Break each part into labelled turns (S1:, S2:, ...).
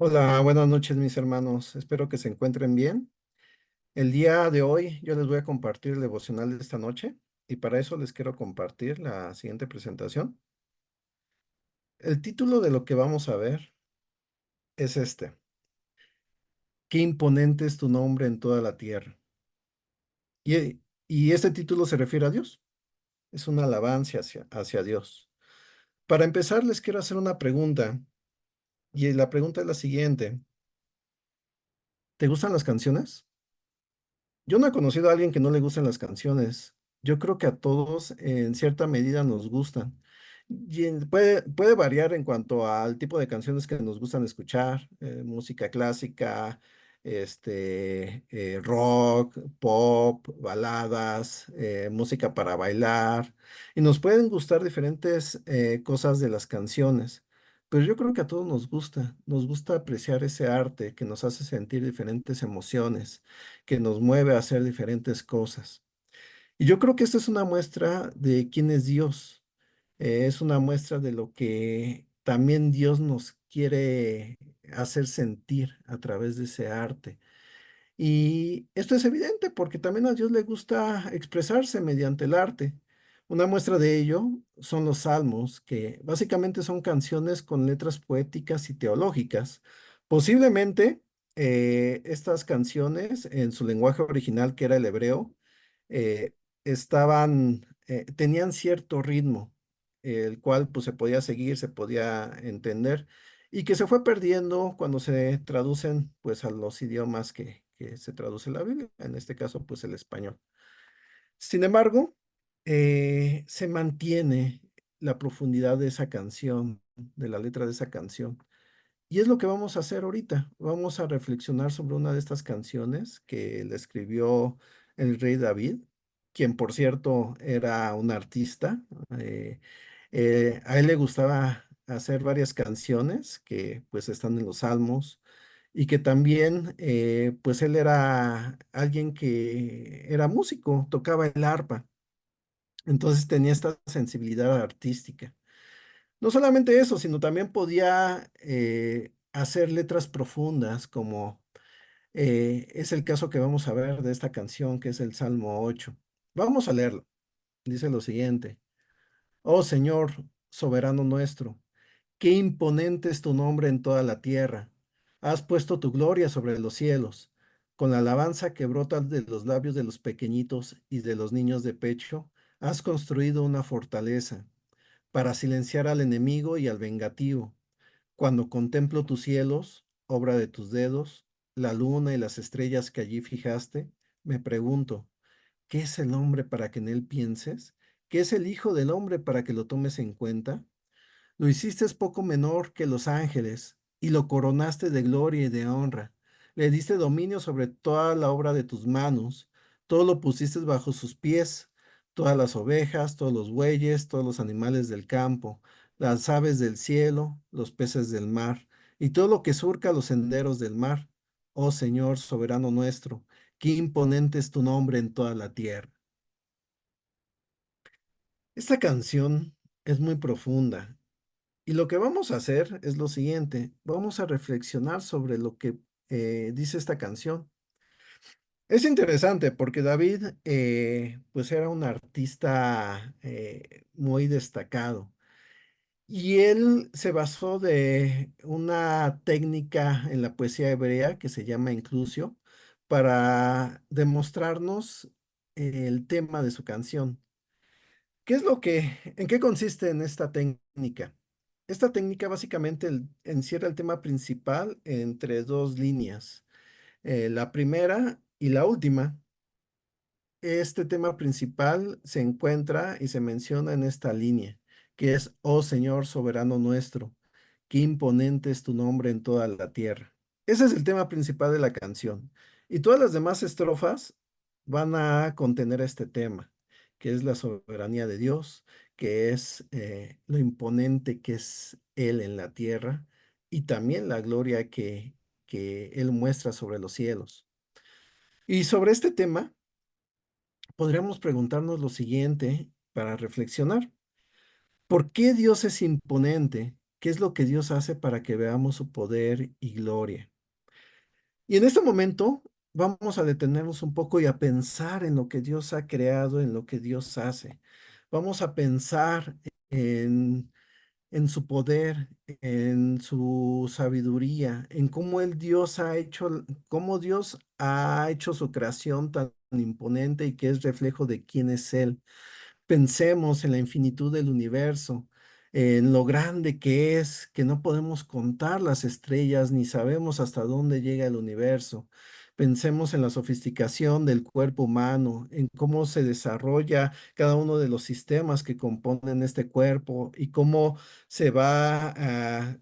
S1: Hola, buenas noches mis hermanos. Espero que se encuentren bien. El día de hoy yo les voy a compartir el devocional de esta noche y para eso les quiero compartir la siguiente presentación. El título de lo que vamos a ver es este. Qué imponente es tu nombre en toda la tierra. Y este título se refiere a Dios. Es una alabanza hacia Dios. Para empezar les quiero hacer una pregunta y la pregunta es la siguiente. ¿Te gustan las canciones? Yo no he conocido a alguien que no le gusten las canciones. Yo creo que a todos en cierta medida nos gustan. Puede variar en cuanto al tipo de canciones que nos gustan escuchar, música clásica, rock, pop, baladas, música para bailar. Y nos pueden gustar diferentes cosas de las canciones. Pero yo creo que a todos nos gusta apreciar ese arte que nos hace sentir diferentes emociones que nos mueve a hacer diferentes cosas. Y yo creo que esta es una muestra de quién es Dios. Es una muestra de lo que también Dios nos quiere hacer sentir a través de ese arte. Y esto es evidente porque también a Dios le gusta expresarse mediante el arte. Una muestra de ello son los salmos, que básicamente son canciones con letras poéticas y teológicas. Posiblemente estas canciones en su lenguaje original, que era el hebreo, eh, tenían cierto ritmo, el cual pues se podía seguir, se podía entender y que se fue perdiendo cuando se traducen pues a los idiomas que se traduce la Biblia, en este caso pues el español. Sin embargo, se mantiene la profundidad de esa canción, de la letra de esa canción. Y es lo que vamos a hacer ahorita. Vamos a reflexionar sobre una de estas canciones que le escribió el rey David, quien por cierto era un artista. eh, a él le gustaba hacer varias canciones que pues están en los Salmos y que también pues él era alguien que era músico, tocaba el arpa, entonces tenía esta sensibilidad artística. No solamente eso, sino también podía hacer letras profundas, como es el caso que vamos a ver de esta canción, que es el Salmo 8. Vamos a leerlo. Dice lo siguiente. Oh Señor, soberano nuestro, qué imponente es tu nombre en toda la tierra. Has puesto tu gloria sobre los cielos. Con la alabanza que brota de los labios de los pequeñitos y de los niños de pecho, has construido una fortaleza para silenciar al enemigo y al vengativo. Cuando contemplo tus cielos, obra de tus dedos, la luna y las estrellas que allí fijaste, me pregunto, ¿qué es el hombre para que en él pienses? ¿Qué es el Hijo del hombre para que lo tomes en cuenta? Lo hiciste poco menor que los ángeles y lo coronaste de gloria y de honra. Le diste dominio sobre toda la obra de tus manos. Todo lo pusiste bajo sus pies, todas las ovejas, todos los bueyes, todos los animales del campo, las aves del cielo, los peces del mar y todo lo que surca los senderos del mar. Oh Señor, soberano nuestro, qué imponente es tu nombre en toda la tierra. Esta canción es muy profunda. Y lo que vamos a hacer es lo siguiente, vamos a reflexionar sobre lo que dice esta canción. Es interesante porque David pues era un artista muy destacado y él se basó de una técnica en la poesía hebrea que se llama inclusio para demostrarnos el tema de su canción. En qué consiste en esta técnica? Esta técnica básicamente encierra el tema principal entre dos líneas. La primera y la última. Este tema principal se encuentra y se menciona en esta línea, que es, oh Señor soberano nuestro, qué imponente es tu nombre en toda la tierra. Ese es el tema principal de la canción. Y todas las demás estrofas van a contener este tema, que es la soberanía de Dios, que es lo imponente que es Él en la tierra y también la gloria que Él muestra sobre los cielos. Y sobre este tema, podríamos preguntarnos lo siguiente para reflexionar. ¿Por qué Dios es imponente? ¿Qué es lo que Dios hace para que veamos su poder y gloria? Y en este momento vamos a detenernos un poco y a pensar en lo que Dios ha creado, en lo que Dios hace. Vamos a pensar en, en su poder, en su sabiduría, en cómo el Dios ha hecho, cómo Dios ha hecho su creación tan imponente y que es reflejo de quién es Él. Pensemos en la infinitud del universo, en lo grande que es, que no podemos contar las estrellas ni sabemos hasta dónde llega el universo. Pensemos en la sofisticación del cuerpo humano, en cómo se desarrolla cada uno de los sistemas que componen este cuerpo y cómo se va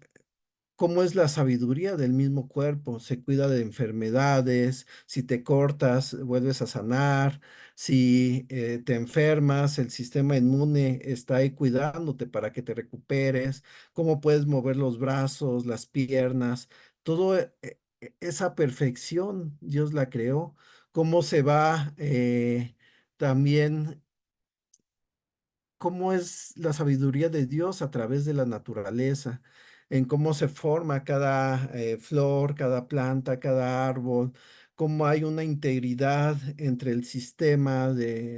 S1: cómo es la sabiduría del mismo cuerpo. Se cuida de enfermedades, si te cortas, vuelves a sanar, si te enfermas, el sistema inmune está ahí cuidándote para que te recuperes, cómo puedes mover los brazos, las piernas, todo esa perfección Dios la creó, cómo se va también cómo es la sabiduría de Dios a través de la naturaleza, en cómo se forma cada flor, cada planta, cada árbol, cómo hay una integridad entre el sistema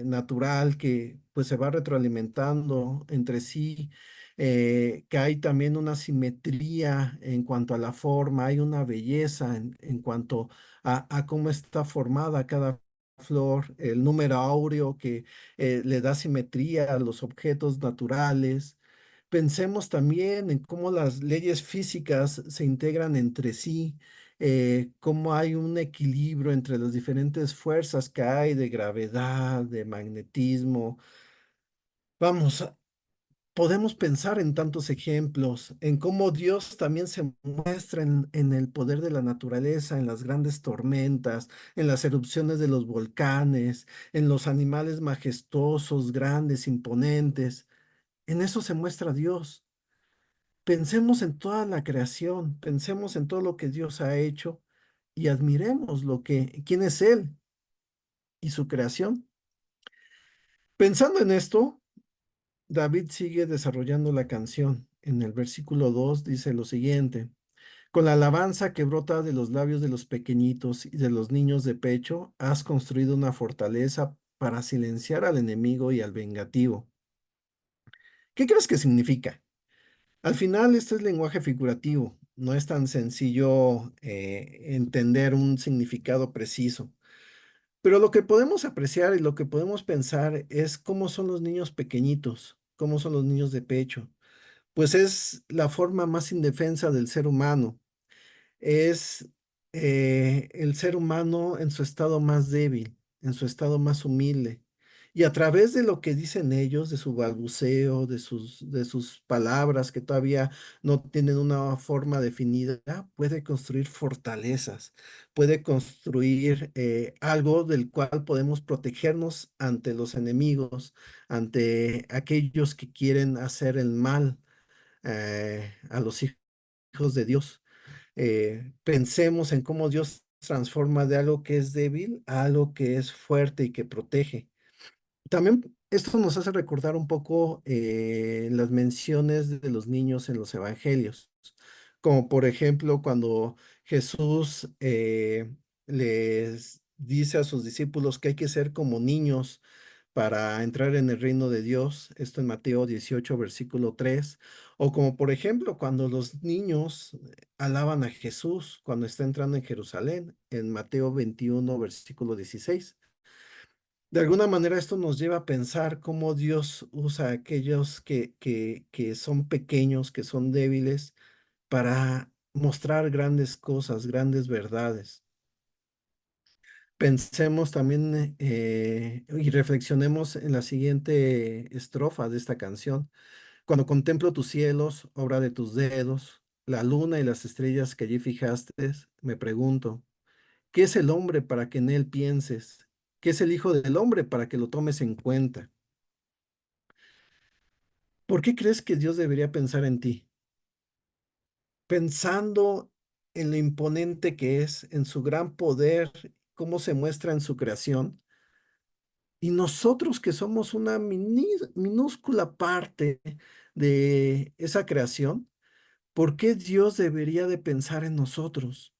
S1: natural que pues se va retroalimentando entre sí, que hay también una simetría en cuanto a la forma, hay una belleza en cuanto a cómo está formada cada flor, el número áureo que le da simetría a los objetos naturales. Pensemos también en cómo las leyes físicas se integran entre sí, cómo hay un equilibrio entre las diferentes fuerzas que hay de gravedad, de magnetismo. Vamos, podemos pensar en tantos ejemplos, en cómo Dios también se muestra en el poder de la naturaleza, en las grandes tormentas, en las erupciones de los volcanes, en los animales majestuosos, grandes, imponentes. En eso se muestra Dios. Pensemos en toda la creación, pensemos en todo lo que Dios ha hecho y admiremos quién es Él y su creación. Pensando en esto, David sigue desarrollando la canción. En el versículo 2 dice lo siguiente: con la alabanza que brota de los labios de los pequeñitos y de los niños de pecho, has construido una fortaleza para silenciar al enemigo y al vengativo. ¿Qué crees que significa? Al final, este es lenguaje figurativo. No es tan sencillo entender un significado preciso. Pero lo que podemos apreciar y lo que podemos pensar es cómo son los niños pequeñitos, cómo son los niños de pecho. Pues es la forma más indefensa del ser humano. Es el ser humano en su estado más débil, en su estado más humilde. Y a través de lo que dicen ellos, de su balbuceo, de sus palabras que todavía no tienen una forma definida, puede construir fortalezas, puede construir algo del cual podemos protegernos ante los enemigos, ante aquellos que quieren hacer el mal a los hijos de Dios. Pensemos en cómo Dios transforma de algo que es débil a algo que es fuerte y que protege. También esto nos hace recordar un poco las menciones de los niños en los evangelios, como por ejemplo cuando Jesús les dice a sus discípulos que hay que ser como niños para entrar en el reino de Dios, esto en Mateo 18, versículo 3, o como por ejemplo cuando los niños alaban a Jesús cuando está entrando en Jerusalén, en Mateo 21, versículo 16. De alguna manera esto nos lleva a pensar cómo Dios usa a aquellos que son pequeños, que son débiles, para mostrar grandes cosas, grandes verdades. Pensemos también y reflexionemos en la siguiente estrofa de esta canción. Cuando contemplo tus cielos, obra de tus dedos, la luna y las estrellas que allí fijaste, me pregunto, ¿qué es el hombre para que en él pienses? ¿Qué es el hijo del hombre para que lo tomes en cuenta? ¿Por qué crees que Dios debería pensar en ti? Pensando en lo imponente que es, en su gran poder, cómo se muestra en su creación. Y nosotros que somos una minúscula parte de esa creación, ¿Por qué Dios debería de pensar en nosotros?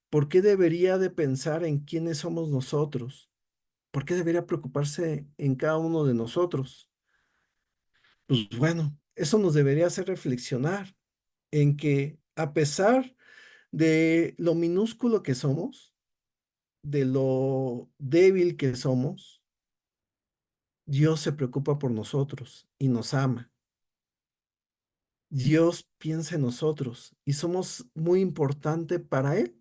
S1: ¿Por qué debería de pensar en quiénes somos nosotros? ¿Por qué debería preocuparse en cada uno de nosotros? Pues bueno, eso nos debería hacer reflexionar en que a pesar de lo minúsculo que somos, de lo débil que somos, Dios se preocupa por nosotros y nos ama. Dios piensa en nosotros y somos muy importante para Él.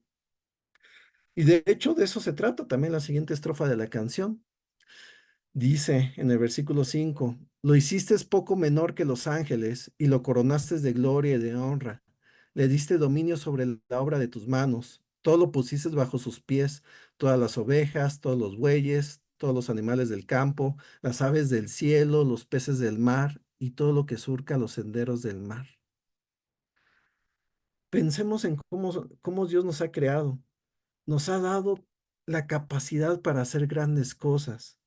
S1: Y de hecho de eso se trata también la siguiente estrofa de la canción. Dice en el versículo 5: lo hiciste poco menor que los ángeles y lo coronaste de gloria y de honra. Le diste dominio sobre la obra de tus manos. Todo lo pusiste bajo sus pies, todas las ovejas, todos los bueyes, todos los animales del campo, las aves del cielo, los peces del mar y todo lo que surca los senderos del mar. Pensemos en cómo Dios nos ha creado. Nos ha dado la capacidad para hacer grandes cosas.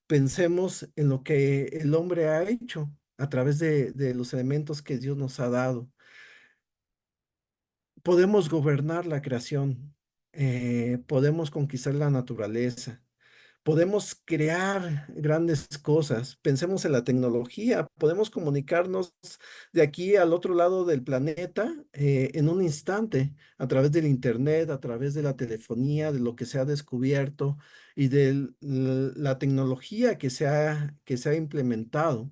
S1: Pensemos en lo que el hombre ha hecho a través de los elementos que Dios nos ha dado. Podemos gobernar la creación, podemos conquistar la naturaleza, podemos crear grandes cosas. Pensemos en la tecnología, podemos comunicarnos de aquí al otro lado del planeta en un instante a través del internet, a través de la telefonía, de lo que se ha descubierto y de la tecnología que se ha implementado.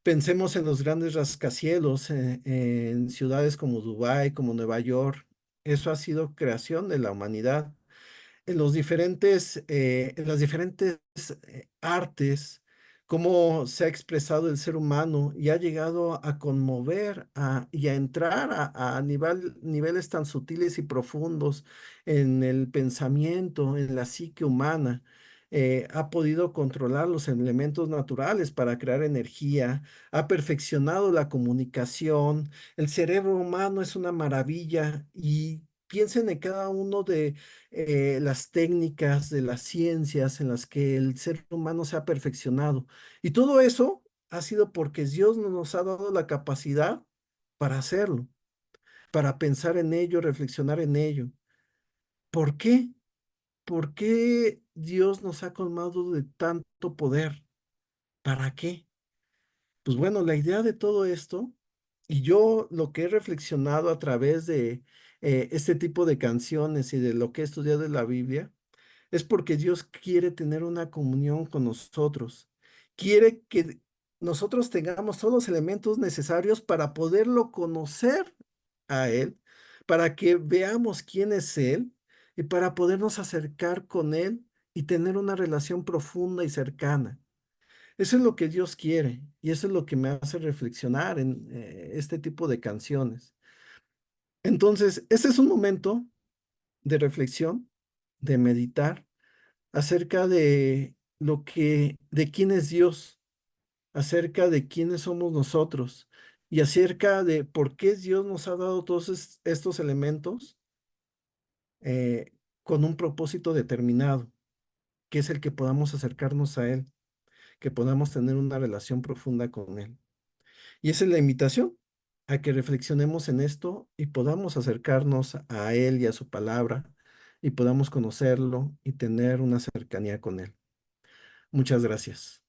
S1: Pensemos en los grandes rascacielos en ciudades como Dubái, como Nueva York. Eso ha sido creación de la humanidad en las diferentes artes, cómo se ha expresado el ser humano y ha llegado a conmover y a entrar niveles tan sutiles y profundos en el pensamiento, en la psique humana. Ha podido controlar los elementos naturales para crear energía, ha perfeccionado la comunicación. El cerebro humano es una maravilla y piensen en cada uno de las técnicas de las ciencias en las que el ser humano se ha perfeccionado. Y todo eso ha sido porque Dios nos ha dado la capacidad para hacerlo, para pensar en ello, reflexionar en ello. ¿Por qué? ¿Por qué Dios nos ha colmado de tanto poder? ¿Para qué? Pues bueno, la idea de todo esto, y yo lo que he reflexionado a través de este tipo de canciones y de lo que he estudiado de la Biblia, es porque Dios quiere tener una comunión con nosotros. Quiere que nosotros tengamos todos los elementos necesarios para poderlo conocer a Él, para que veamos quién es Él y para podernos acercar con Él y tener una relación profunda y cercana. Eso es lo que Dios quiere y eso es lo que me hace reflexionar en este tipo de canciones. Entonces, este es un momento de reflexión, de meditar acerca de de quién es Dios, acerca de quiénes somos nosotros y acerca de por qué Dios nos ha dado todos estos elementos eh, con un propósito determinado, que es el que podamos acercarnos a Él, que podamos tener una relación profunda con Él. Y esa es la invitación a que reflexionemos en esto y podamos acercarnos a Él y a su palabra y podamos conocerlo y tener una cercanía con Él. Muchas gracias.